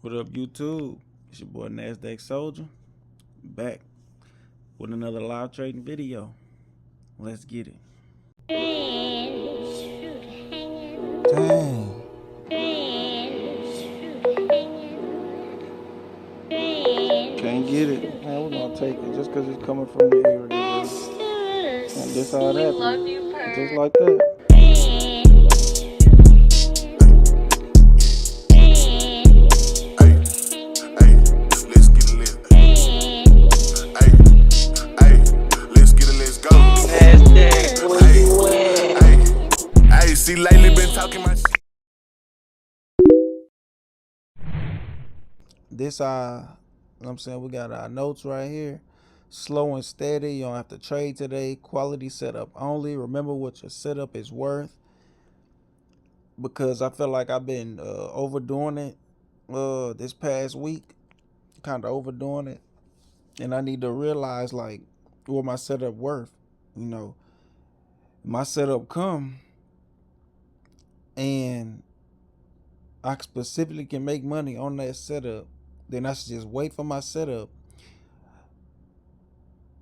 What up, YouTube? It's your boy NASDAQ Soldier, back with another live trading video. Let's get it. Dang. Can't get it. Man, we're gonna take it just because it's coming from the area. And this how it happened. Just like that. See, lately been talking my shit. This you know what I'm saying, we got our notes right here. Slow and steady. You don't have to trade today. Quality setup only. Remember what your setup is worth. Because I feel like I've been overdoing it this past week. Kind of overdoing it. And I need to realize like what my setup worth. You know, my setup come and I specifically can make money on that setup, then I should just wait for my setup.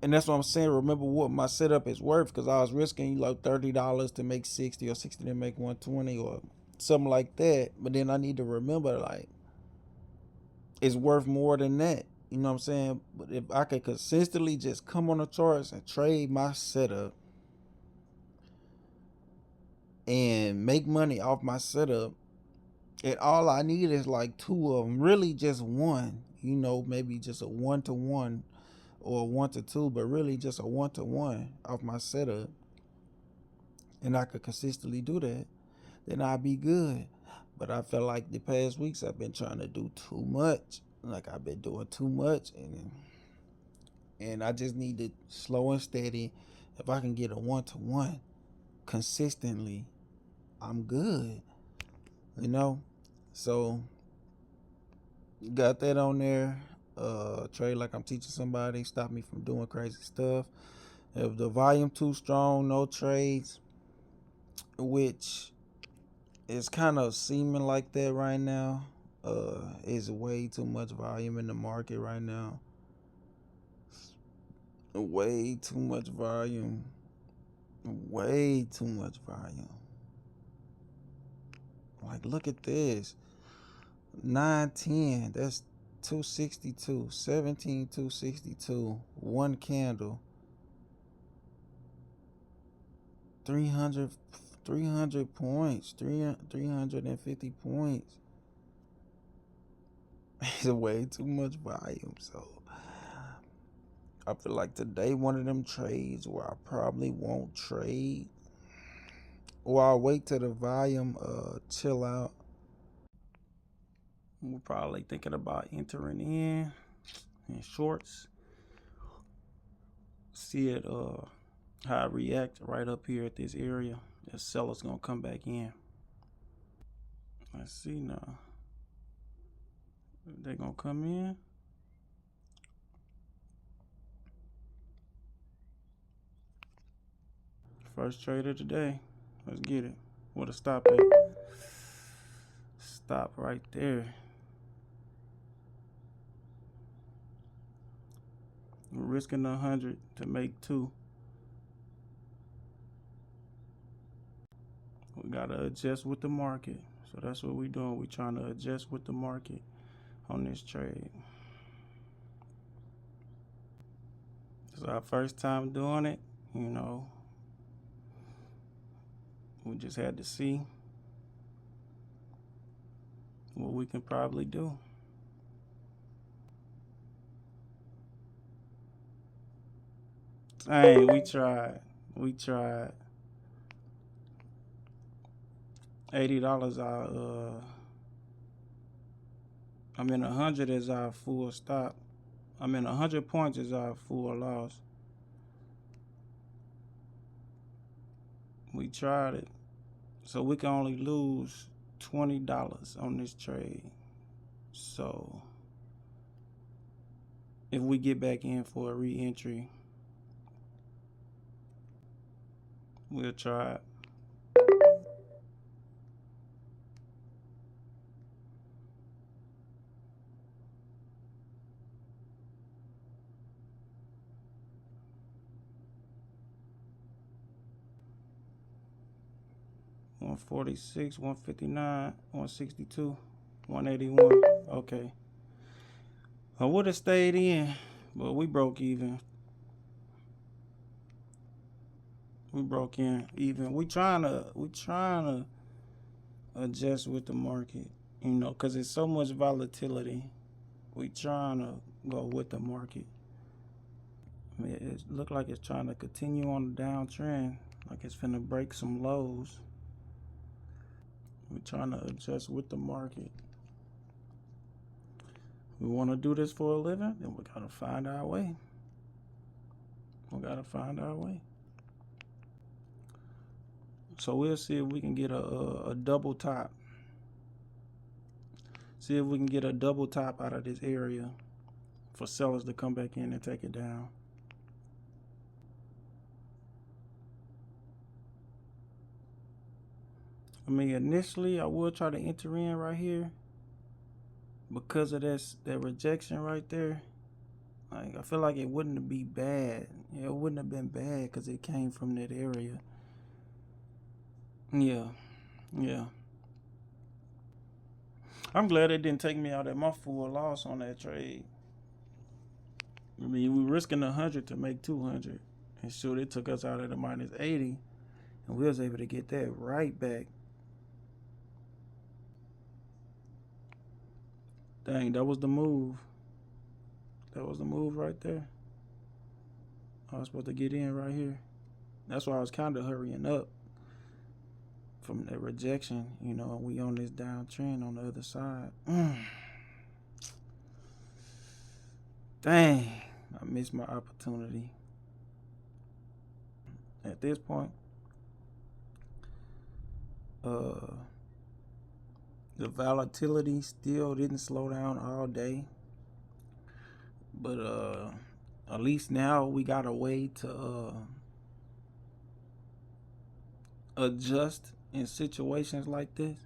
And that's what I'm saying. Remember what my setup is worth, because I was risking like $30 to make 60 or 60 to make 120 or something like that. But then I need to remember like it's worth more than that. You know what I'm saying? But if I could consistently just come on the charts and trade my setup and make money off my setup, and all I need is like two of them, really just one, you know, maybe just a 1-to-1 or a 1-to-2, but really just a 1-to-1 off my setup, and I could consistently do that, then I'd be good. But I feel like the past weeks I've been trying to do too much. Like I've been doing too much, and I just need to slow and steady. If I can get a 1-to-1 consistently, I'm good, you know. So got that on there. Trade like I'm teaching somebody. Stop me from doing crazy stuff. If the volume too strong, no trades, which is kind of seeming like that right now. Is way too much volume in the market right now. Way too much volume. Way too much volume. Like, look at this. 910. That's 262. 17, 262. One candle. 300 points. 350 points. It's way too much volume. So I feel like today one of them trades where I probably won't trade, or I'll wait till the volume chill out. We're probably thinking about entering in shorts. See it how it react right up here at this area. The seller's gonna come back in. Let's see now. They're gonna come in. First trade of the day. Let's get it. What a stop at. Stop right there. We're risking 100 to make 2. We gotta adjust with the market. So that's what we're doing. We're trying to adjust with the market on this trade. It's our first time doing it, you know. We just had to see what we can probably do. Dang, we tried. $80 I mean 100 is our full stop. I mean 100 points is our full loss. We tried it. So we can only lose $20 on this trade. So if we get back in for a re-entry, we'll try it. 146, 159, 162, 181. Okay. I would have stayed in, but we broke even. We broke in even. We trying to adjust with the market, because there's so much volatility. We trying to go with the market. I mean, it look like it's trying to continue on the downtrend, like it's finna break some lows. We're trying to adjust with the market. We want to do this for a living, then we gotta find our way. So we'll see if we can get a double top. See if we can get a double top out of this area for sellers to come back in and take it down. I mean, initially I would try to enter in right here because of that rejection right there. Like, I feel like it wouldn't be bad. It wouldn't have been bad because it came from that area. Yeah. I'm glad it didn't take me out at my full loss on that trade. I mean, we were risking 100 to make 200. And sure, it took us out at a -80. And we was able to get that right back. Dang, that was the move. That was the move right there. I was supposed to get in right here. That's why I was kind of hurrying up from that rejection. We on this downtrend on the other side. Dang, I missed my opportunity. At this point, the volatility still didn't slow down all day. But at least now we got a way to adjust in situations like this.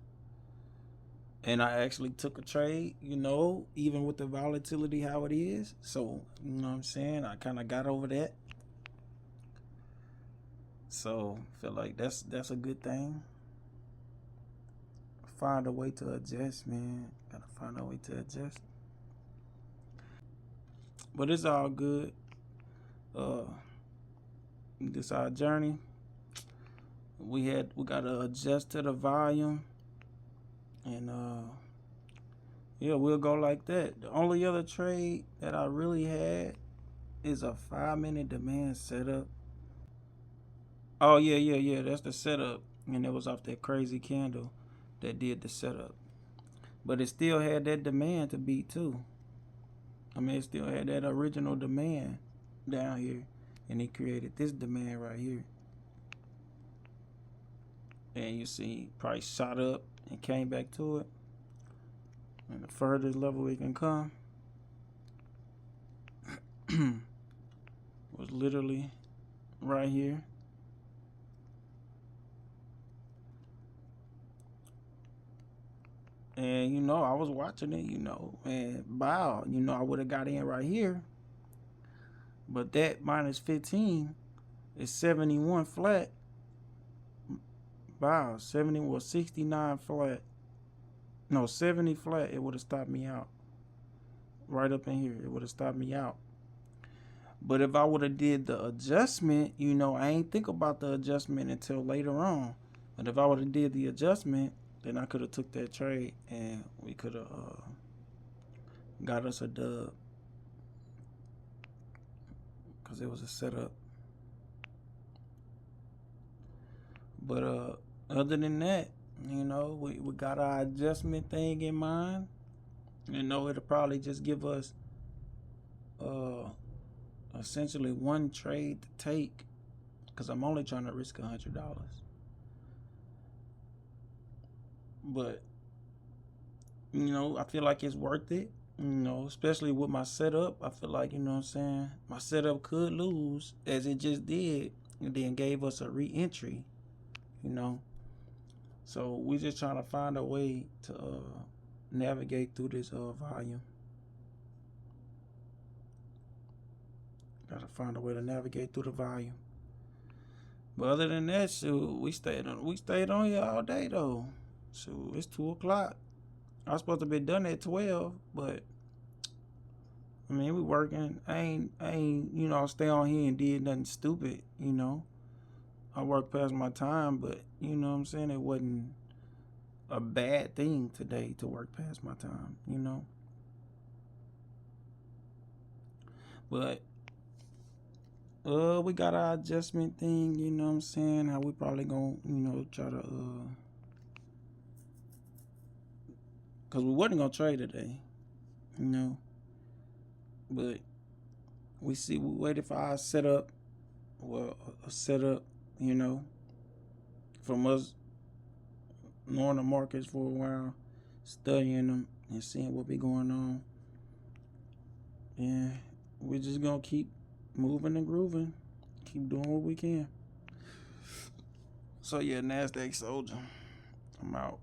And I actually took a trade, even with the volatility how it is. So, you know what I'm saying? I kind of got over that. So, I feel like that's a good thing. Find a way to adjust, man. Gotta find a way to adjust. But it's all good. This our journey. We gotta adjust to the volume. And we'll go like that. The only other trade that I really had is a 5-minute demand setup. Oh yeah. That's the setup. And it was off that crazy candle that did the setup. But it still had that demand to beat too. I mean, it still had that original demand down here. And it created this demand right here. And you see price shot up and came back to it. And the furthest level we can come was literally right here. And I was watching it, and wow, I would have got in right here. But that -15 is 71 flat. Wow, 69 flat. No, 70 flat, it would have stopped me out. Right up in here, it would have stopped me out. But if I would have did the adjustment, I ain't think about the adjustment until later on. But if I would have did the adjustment, then I could have took that trade and we could have got us a dub. Because it was a setup. But other than that, we got our adjustment thing in mind. It'll probably just give us essentially one trade to take, because I'm only trying to risk $100. But I feel like it's worth it. Especially with my setup. I feel like, my setup could lose as it just did, and then gave us a re-entry. So we just trying to find a way to navigate through this volume. Gotta find a way to navigate through the volume. But other than that, shoot, we stayed on here all day though. Shoot, it's 2 o'clock. I was supposed to be done at 12, but I mean we working. I ain't stay on here and did nothing stupid. I worked past my time, but you know what I'm saying, it wasn't a bad thing today to work past my time. But we got our adjustment thing, you know what I'm saying? How we probably gonna, try to cause we wasn't gonna trade today, you know. But we waited for our setup, well, a setup, you know, from us knowing the markets for a while, studying them and seeing what be going on. And we're just gonna keep moving and grooving, keep doing what we can. So yeah, NASDAQ soldier, I'm out.